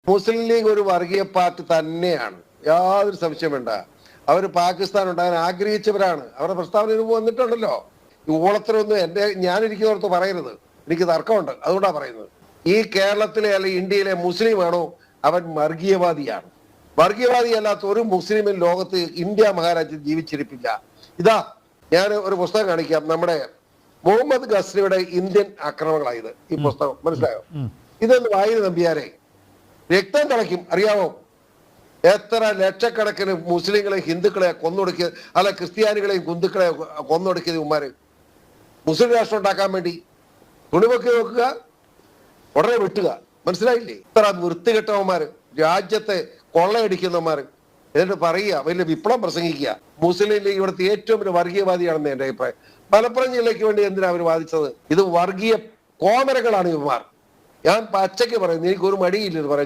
മുസ്ലിം league ഒരു വർഗീയ party തന്നെയാണ്, യാതൊരു സംശയം വേണ്ട. അവർ പാകിസ്ഥാൻ ഉണ്ടാകാൻ ആഗ്രഹിച്ചവരാണ്. അവരുടെ പ്രസ്താവന വന്നിട്ടുണ്ടല്ലോ. ഈ ഊളത്തരൊന്നും ഞാനിരിക്കുന്നവർക്ക് പറയരുത്, എനിക്ക് തർക്കമുണ്ട്, അതുകൊണ്ടാണ് പറയുന്നത്. ഈ കേരളത്തിലെ അല്ലെങ്കിൽ ഇന്ത്യയിലെ മുസ്ലിം ആണോ അവൻ വർഗീയവാദിയാണ്. വർഗീയവാദി അല്ലാത്ത ഒരു മുസ്ലിമും ലോകത്ത് ഇന്ത്യ മഹാരാജ്യത്ത് ജീവിച്ചിരിപ്പില്ല. ഇതാ ഞാൻ ഒരു പുസ്തകം കാണിക്കാം. നമ്മുടെ മുഹമ്മദ് ഗസ്നിയുടെ ഇന്ത്യൻ ആക്രമണങ്ങളായത് ഈ പുസ്തകം, മനസ്സിലായോ? ഇതൊന്ന് വായന നമ്പിയാരെ രക്തം തിളയ്ക്കും, അറിയാമോ? എത്ര ലക്ഷക്കണക്കിന് മുസ്ലിങ്ങളെ ഹിന്ദുക്കളെ കൊന്നൊടുക്കിയ, അല്ല ക്രിസ്ത്യാനികളെയും ഹിന്ദുക്കളെ കൊന്നൊടുക്കിയത് ഉമ്മാര് മുസ്ലിം രാഷ്ട്രം ഉണ്ടാക്കാൻ വേണ്ടി തുണിവെക്കി നോക്കുക, ഉടനെ വെട്ടുക. മനസ്സിലായില്ലേ? ഇത്ര വൃത്തികെട്ടവന്മാര്, രാജ്യത്തെ കൊള്ളയടിക്കുന്നവന്മാര്, എന്നിട്ട് പറയുക വലിയ വിപ്ലവം പ്രസംഗിക്കുക. മുസ്ലിം ലീഗ് ഇവിടുത്തെ ഏറ്റവും വലിയ വർഗീയവാദിയാണെന്ന് എന്റെ അഭിപ്രായം. മലപ്പുറം ജില്ലയ്ക്ക് വേണ്ടി എന്തിനാ അവർ വാദിച്ചത്? ഇത് വർഗീയ കോമരങ്ങളാണ് ഇവന്മാർ. ഞാൻ പച്ചയ്ക്ക് പറയുന്നത്, എനിക്കൊരു മടിയില്ലെന്ന് പറയാം.